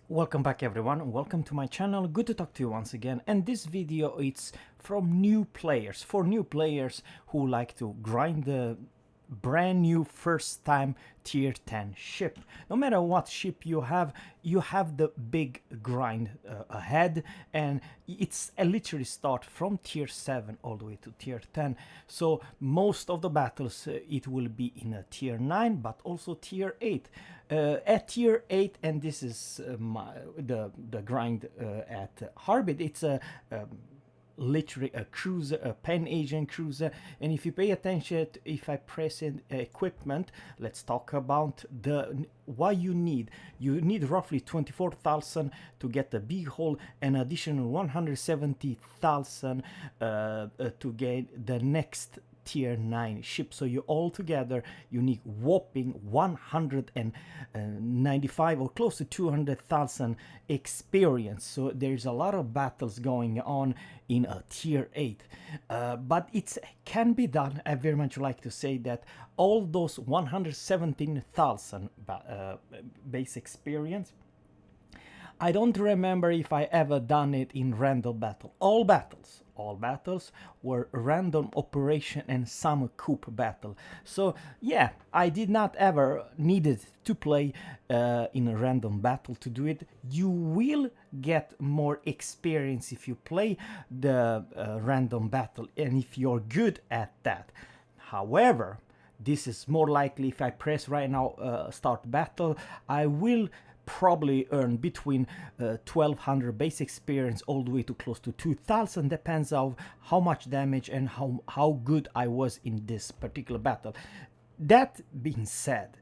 Welcome back everyone, welcome to my channel, good to talk to you once again. And this video it's from new players, for new players who like to grind the brand new first time tier 10 ship. No matter what ship you have the big grind ahead, and it's a literally start from tier 7 all the way to tier 10. So most of the battles it will be in a tier 9 but also tier 8. At tier 8, and this is the grind at Harbit, it's a literally a cruiser, a Pan-Asian cruiser. And if you pay attention, if I press in equipment, let's talk about the what you need. You need roughly 24,000 to get the big hull, and additional 170,000 to get the next tier 9 ship. So you all together you need whopping 195 or close to 200,000 experience. So there's a lot of battles going on in a tier 8, but it can be done. I very much like to say that all those 117,000 base experience, I don't remember if I ever done it in random battle. All battles were random operation and some coup battle. So yeah, I did not ever needed to play in a random battle to do it. You will get more experience if you play the random battle and if you're good at that. However, this is more likely if I press right now start battle, I will probably earn between 1200 base experience all the way to close to 2000, depends on how much damage and how good I was in this particular battle. That being said,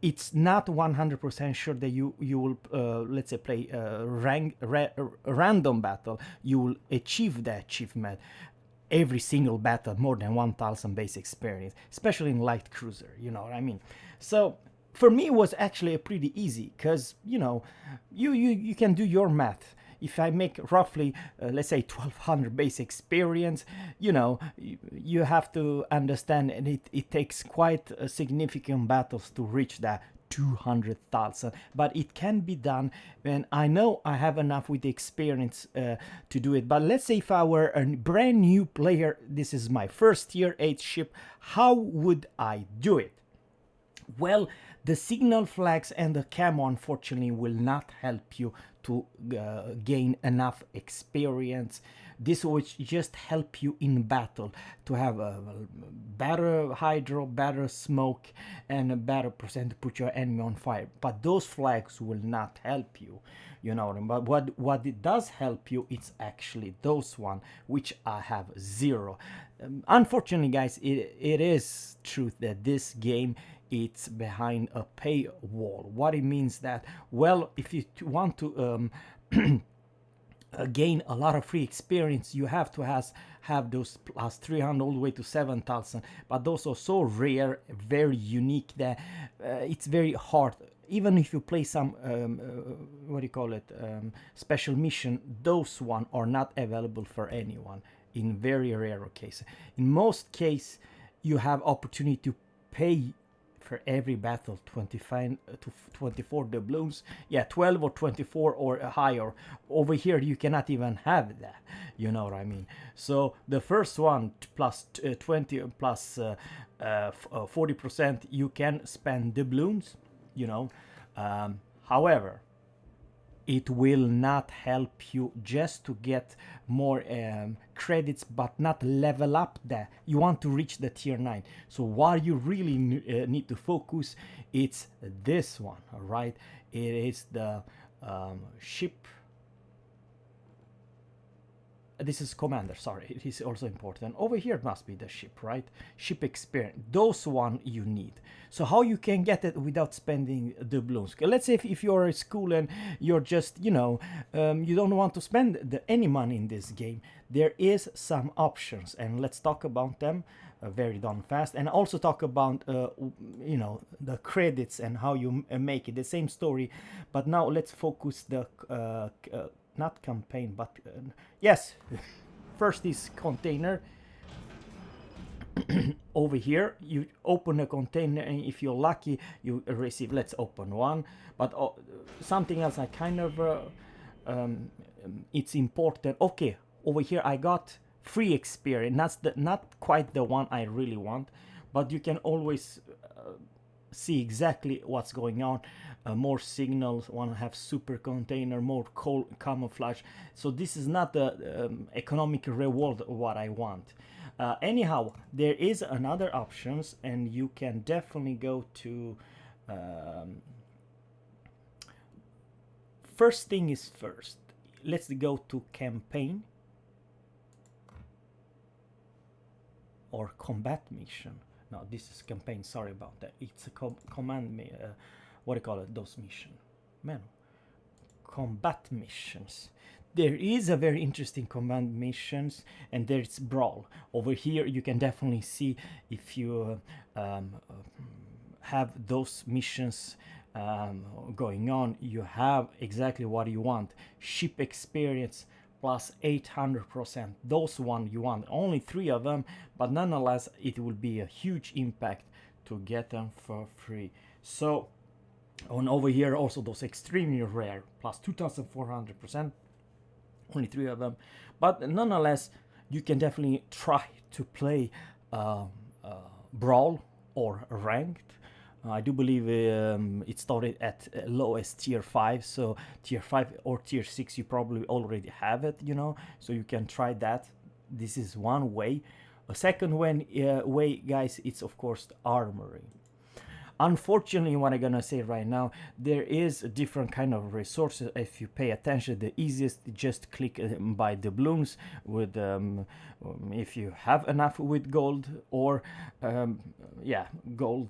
it's not 100% sure that you will let's say play a random battle, you will achieve the achievement every single battle more than 1000 base experience, especially in light cruiser, you know what I mean. So for me it was actually pretty easy, because you can do your math. If I make roughly let's say 1200 base experience, you have to understand, and it takes quite significant battles to reach that 200,000, but it can be done, and I know I have enough with the experience to do it. But let's say if I were a brand new player, this is my first tier 8 ship, how would I do it? Well, the signal flags and the camo unfortunately will not help you to gain enough experience. This will just help you in battle to have a better hydro, better smoke, and a better percent to put your enemy on fire. But those flags will not help you, you know. But what it does help you, it's actually those one, which I have 0. Unfortunately, guys, it is truth that this game it's behind a paywall. What it means that, well, if you want to gain a lot of free experience, you have to have those plus 300 all the way to 7,000, but those are so rare, very unique, that it's very hard. Even if you play some what do you call it, special mission, those one are not available for anyone in very rare cases. In most cases you have opportunity to pay for every battle 25 to 24 doubloons, yeah, 12 or 24 or higher. Over here you cannot even have that, you know what I mean. So the first one plus 20 plus 40% you can spend doubloons, you know. However, it will not help you just to get more credits, but not level up that. You want to reach the tier 9. So what you really need to focus, it's this one, all right? It is the ship. This is commander, sorry, it is also important. Over here it must be the ship, right? Ship experience, those one you need. So how you can get it without spending doubloons? Let's say if you're at school and you're just, you don't want to spend any money in this game, there is some options, and let's talk about them very darn fast, and also talk about the credits and how you make it, the same story. But now let's focus the not campaign, but yes, first is container. over here you open a container, and if you're lucky you receive, let's open one. But something else I kind of it's important. Okay, over here I got free experience. Not quite the one I really want, but you can always see exactly what's going on. More signals, one have super container, more coal camouflage. So this is not the economic reward what I want. Anyhow, there is another options, and you can definitely go to first thing is first. Let's go to campaign or combat mission. No, this is campaign. Sorry about that. It's a command me. What do you call it? Those mission, man. Combat missions. There is a very interesting command missions, and there's brawl. Over here you can definitely see if you have those missions going on, you have exactly what you want. Ship experience plus 800%. Those one you want. Only 3 of them, but nonetheless it will be a huge impact to get them for free. So on over here also those extremely rare plus 2400%. Only 3 of them, but nonetheless you can definitely try to play brawl or ranked. I do believe it started at lowest tier 5, so tier 5 or tier 6 you probably already have it, you know, so you can try that. This is one way. A second way, guys, it's of course the armory. Unfortunately, what I'm gonna say right now, there is a different kind of resources. If you pay attention, the easiest, just click buy doubloons with if you have enough with gold, or yeah, gold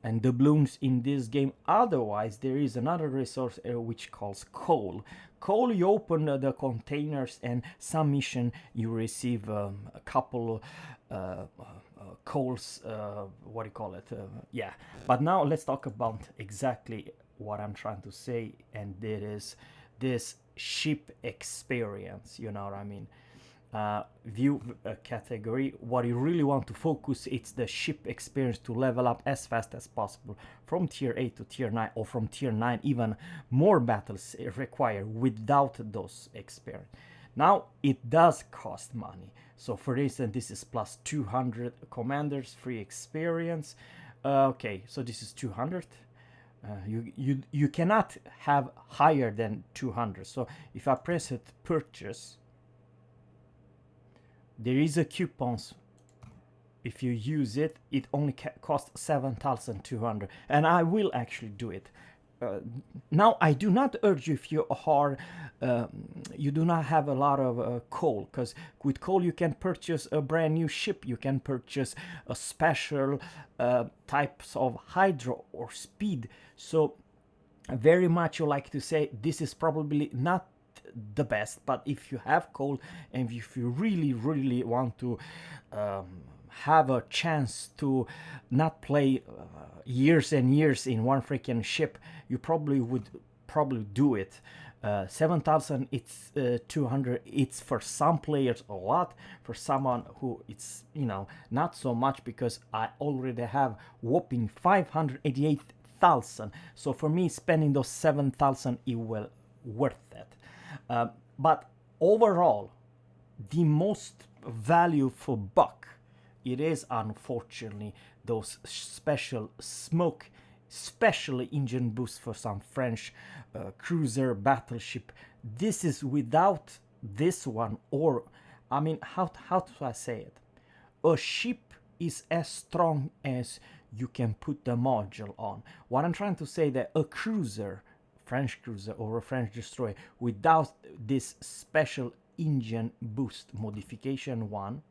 and doubloons in this game. Otherwise, there is another resource which calls coal. Coal, you open the containers, and some mission you receive a couple coals, what do you call it, yeah. But now let's talk about exactly what I'm trying to say, and it is this ship experience, you know what I mean. View category, what you really want to focus, it's the ship experience to level up as fast as possible from tier 8 to tier 9, or from tier 9 even more battles require without those experience. Now it does cost money. So for instance, this is plus 200 commanders free experience. Okay, so this is 200. You cannot have higher than 200. So if I press it purchase, there is a coupons. If you use it, it only costs 7,200, and I will actually do it. Now I do not urge you, if you are you do not have a lot of coal, because with coal you can purchase a brand new ship, you can purchase a special types of hydro or speed. So very much you like to say this is probably not the best, but if you have coal and if you really want to have a chance to not play years and years in one freaking ship, you probably would do it. 7,000, it's 200. It's for some players a lot. For someone who it's, you know, not so much, because I already have whopping 588,000. So for me, spending those 7,000 is well worth it. But overall, the most value for buck, it is unfortunately those special smoke, especially engine boost for some French cruiser battleship. This is without this one, or I mean, how do I say it? A ship is as strong as you can put the module on. What I'm trying to say, that a cruiser, French cruiser or a French destroyer, without this special engine boost modification one,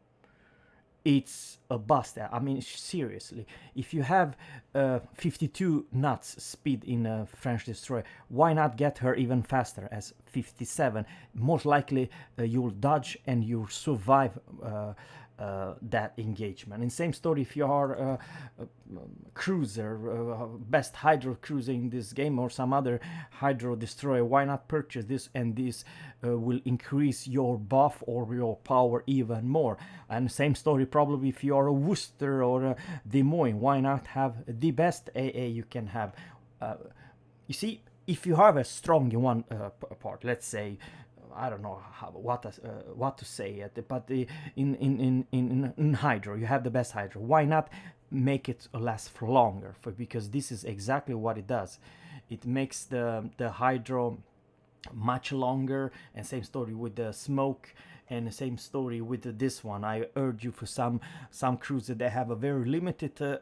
it's a bust. I mean, seriously, if you have 52 knots speed in a French destroyer, why not get her even faster as 57? Most likely you'll dodge and you'll survive that engagement. And same story if you are a cruiser, best hydro cruiser in this game or some other hydro destroyer, why not purchase this, and this will increase your buff or your power even more. And same story probably if you are a Worcester or a Des Moines, why not have the best AA you can have. You see, if you have a strong one part, let's say, I don't know what to say it, but in hydro you have the best hydro. Why not make it last for longer? Because this is exactly what it does. It makes the hydro much longer, and same story with the smoke, and the same story with this one. I urge you for some cruisers that have a very limited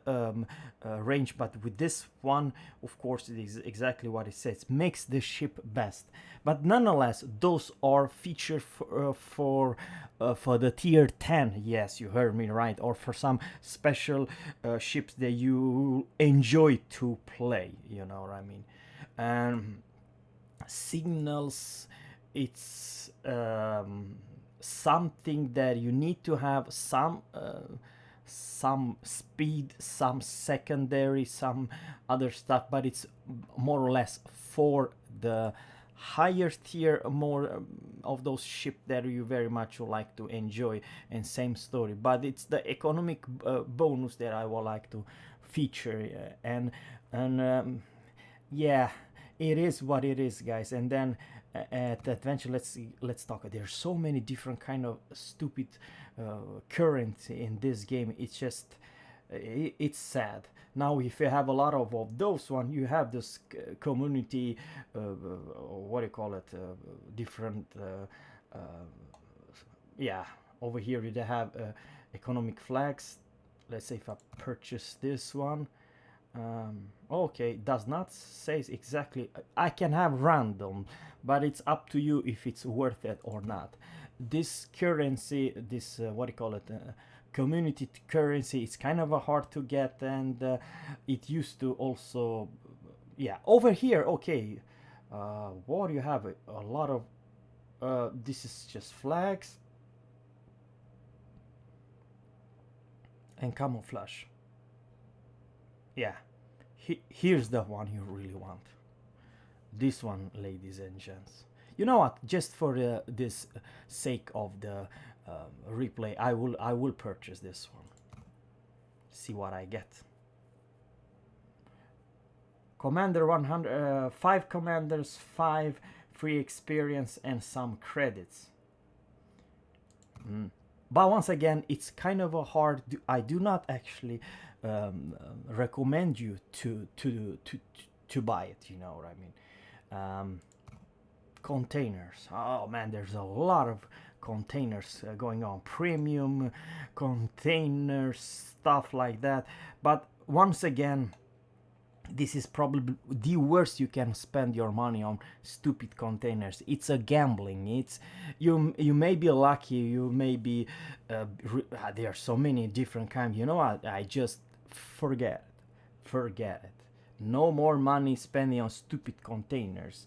range, but with this one, of course, it is exactly what it says, makes the ship best. But nonetheless, those are featured for the tier 10. Yes, you heard me right, or for some special ships that you enjoy to play. You know what I mean? Signals, it's something that you need to have some speed, some secondary, some other stuff, but it's more or less for the higher tier, more of those ships that you very much would like to enjoy. And same story, but it's the economic bonus that I would like to feature. And yeah, it is what it is, guys. And then at adventure, let's talk. There's so many different kind of stupid currency in this game. It's just it's sad. Now if you have a lot of those one, you have this community what do you call it, different yeah, over here you have economic flags. Let's say if I purchase this one, okay, does not say exactly. I can have random, but it's up to you if it's worth it or not. This currency, this what do you call it, community currency, it's kind of hard to get, and it used to also, yeah, over here. Okay, what do you have? A lot of this is just flags and camouflage. Yeah, here's the one you really want. This one, ladies and gents. You know what? Just for this sake of the replay, I will purchase this one. See what I get. Commander 100, 5 commanders, 5 free experience, and some credits. But once again, it's kind of a hard. I do not actually recommend you to buy it. You know what I mean? Containers. Oh man, there's a lot of containers going on. Premium containers, stuff like that. But once again, this is probably the worst you can spend your money on. Stupid containers. It's a gambling. It's you may be lucky, you may be there are so many different kinds. You know what, I just forget it. No more money spending on stupid containers.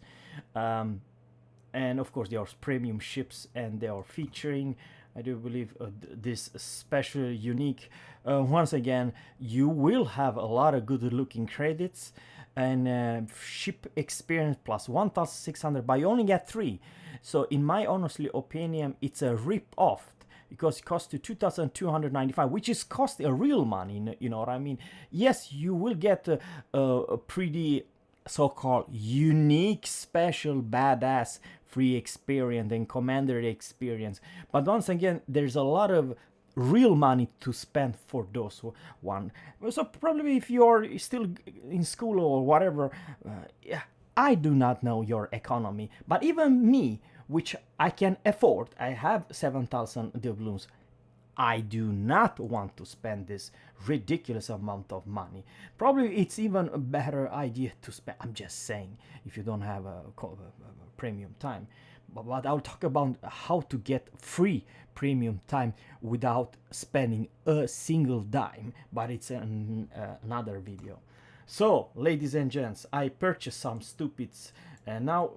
And of course there are premium ships, and they are featuring, I do believe, this special unique. Once again, you will have a lot of good looking credits and ship experience plus 1,600, but you only get 3. So in my honestly opinion, it's a rip off, because it costs you 2,295, which is cost a real money. You know what I mean? Yes, you will get a pretty so-called unique, special, badass free experience and commander experience, but once again, there's a lot of real money to spend for those one. So probably if you're still in school or whatever, yeah, I do not know your economy, but even me, which I can afford, I have 7,000 doubloons, I do not want to spend this ridiculous amount of money. Probably it's even a better idea to spend, I'm just saying, if you don't have a premium time. But I'll talk about how to get free premium time without spending a single dime, but it's another video. So, ladies and gents, I purchased some stupids, and now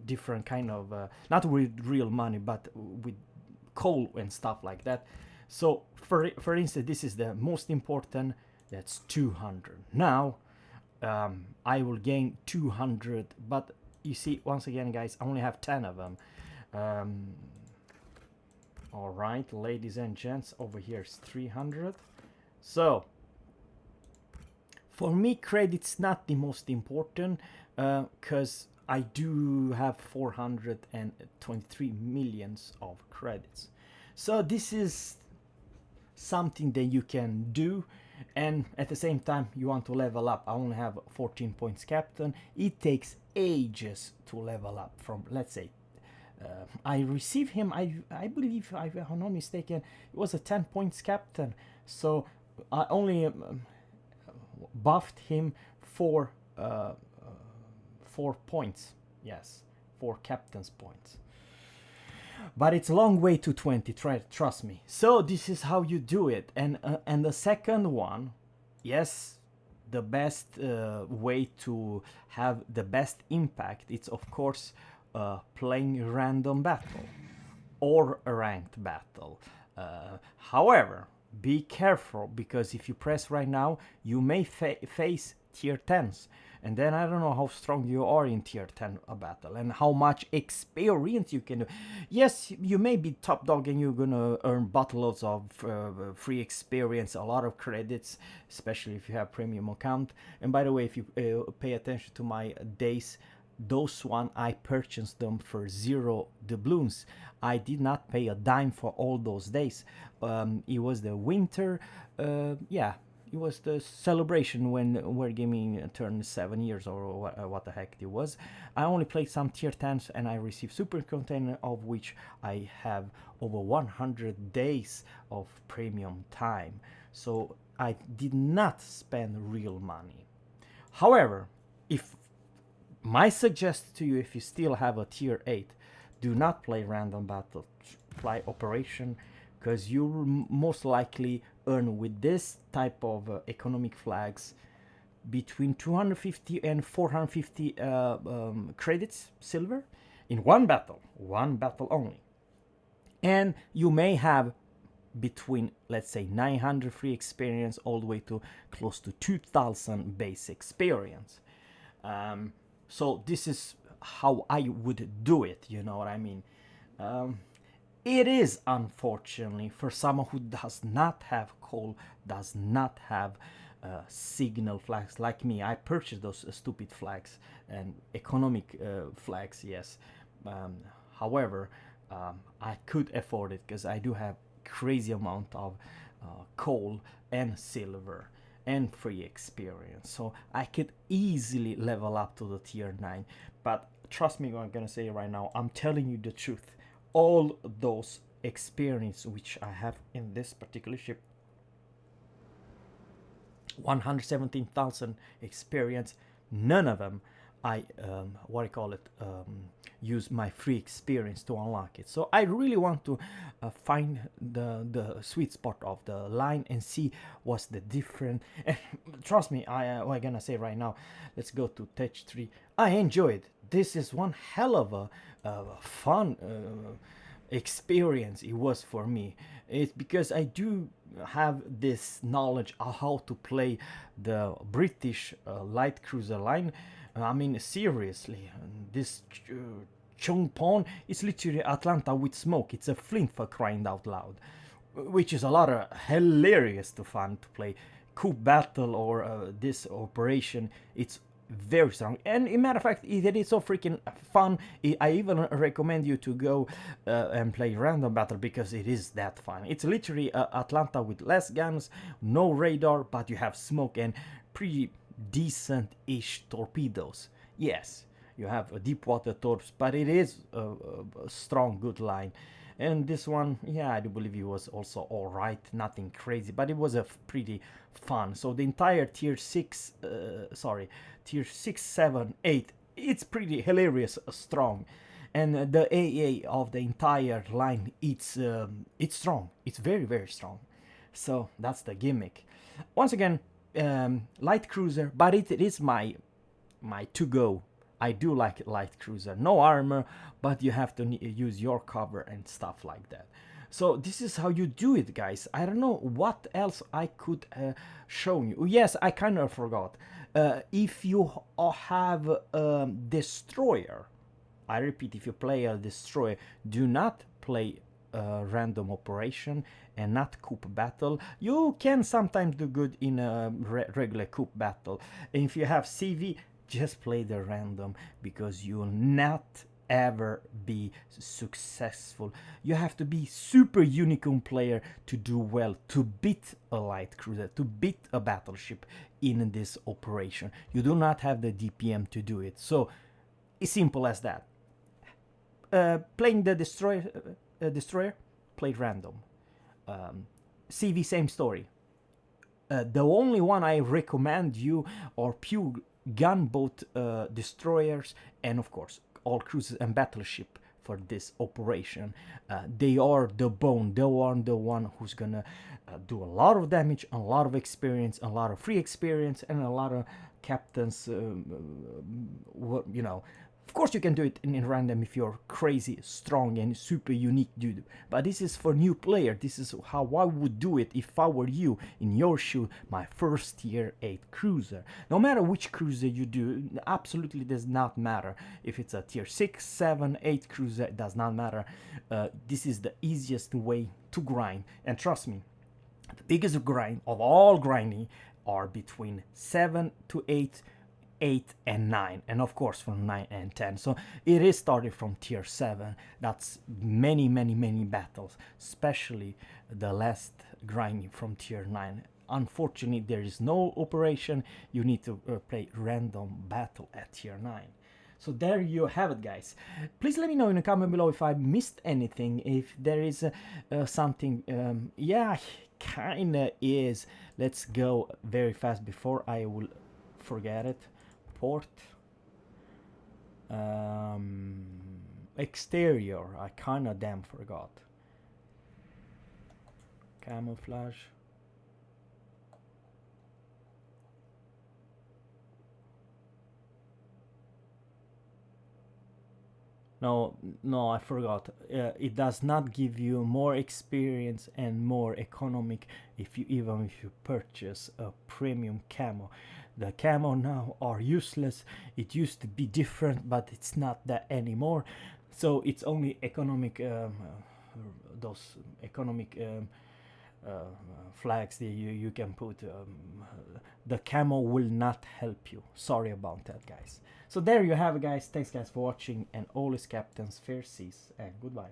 different kind of, not with real money, but with coal and stuff like that. So for instance, this is the most important. That's 200. Now I will gain 200, but you see, once again, guys, I only have 10 of them. All right, ladies and gents, over here is 300. So for me, credit's not the most important, because I do have 423 millions of credits. So this is something that you can do, and at the same time you want to level up. I only have 14 points captain. It takes ages to level up from, let's say, I receive him, I believe, if I'm not mistaken, it was a 10 points captain. So I only buffed him for 4 points. Yes, 4 captain's points. But it's a long way to 20, trust me. So this is how you do it. And the second one, yes, the best way to have the best impact, it's of course playing random battle or a ranked battle. However, be careful, because if you press right now, you may face tier 10s. And then I don't know how strong you are in tier 10 battle and how much experience you can do. Yes, you may be top dog and you're gonna earn buttloads of free experience, a lot of credits, especially if you have premium account. And by the way, if you pay attention to my days, those one I purchased them for 0 doubloons. I did not pay a dime for all those days. It was the winter, yeah, it was the celebration when Wargaming turned 7 years, or what the heck it was. I only played some tier 10s and I received super container, of which I have over 100 days of premium time. So I did not spend real money. However, if my suggestion to you, if you still have a tier 8, do not play random battle, fly operation, because you'll most likely earn with this type of economic flags between 250 and 450 credits silver in one battle only. And you may have between, let's say, 900 free experience all the way to close to 2000 base experience. So this is how I would do it, you know what I mean? It is, unfortunately, for someone who does not have coal, does not have signal flags like me. I purchased those stupid flags and economic flags, yes. However, I could afford it because I do have crazy amount of coal and silver and free experience, so I could easily level up to the tier 9. But trust me, what I'm gonna say right now, I'm telling you the truth. All those experience which I have in this particular ship, 117,000 experience, none of them I use my free experience to unlock it. So I really want to find the sweet spot of the line and see what's the difference. And trust me, what I'm gonna say right now, let's go to Tech 3. I enjoyed. This is one hell of a fun experience it was for me. It's because I do have this knowledge of how to play the British light cruiser line. I mean, seriously, this Chung Pon is literally Atlanta with smoke. It's a Flint, for crying out loud, which is a lot of hilarious to fun to play. Coup battle or this operation, it's very strong. And in matter of fact, it is so freaking fun. I even recommend you to go and play random battle because it is that fun. It's literally Atlanta with less guns, no radar, but you have smoke and pretty decent-ish torpedoes. Yes, you have a deep water torps, but it is a strong, good line. And this one, yeah, I do believe it was also all right, nothing crazy, but it was a pretty fun. So the entire tier 6, tier 6, 7, 8, it's pretty hilarious, strong. And the AA of the entire line, it's strong. It's very, very strong. So that's the gimmick. Once again, light cruiser, but it is my to-go. I do like light cruiser, no armor, but you have to use your cover and stuff like that. So this is how you do it, guys. I don't know what else I could show you. Yes, I kind of forgot. If you have a destroyer, I repeat, if you play a destroyer, do not play a random operation and not coup battle. You can sometimes do good in a regular coup battle. And if you have CV, just play the random, because you will not ever be successful. You have to be super unicorn player to do well, to beat a light cruiser, to beat a battleship in this operation. You do not have the DPM to do it. So it's simple as that. Playing the destroyer, play random. CV, same story. The only one I recommend you are pure gunboat destroyers, and of course all cruisers and battleship for this operation. They are the bone. They are the one who's gonna do a lot of damage, a lot of experience, a lot of free experience, and a lot of captains. You know, of course, you can do it in random if you're crazy, strong, and super unique dude. But this is for new player. This is how I would do it if I were you in your shoe. My first tier 8 cruiser. No matter which cruiser you do, absolutely does not matter. If it's a tier 6, 7, 8 cruiser, it does not matter. This is the easiest way to grind. And trust me, the biggest grind of all grinding are between 7 to 8, 8 and 9, and of course from 9 and 10. So it is started from tier 7. That's many battles, especially the last grinding from tier 9. Unfortunately, there is no operation. You need to play random battle at tier 9. So there you have it, guys. Please let me know in the comment below if I missed anything, if there is something. Yeah, kinda is. Let's go very fast before I will forget it. Port, exterior, I kinda damn forgot. Camouflage. No, I forgot. It does not give you more experience and more economic even if you purchase a premium camo. The camo now are useless. It used to be different, but it's not that anymore. So it's only economic, those economic flags that you can put. The camo will not help you. Sorry about that, guys. So there you have it, guys. Thanks, guys, for watching, and always captains, fair seas, and goodbye.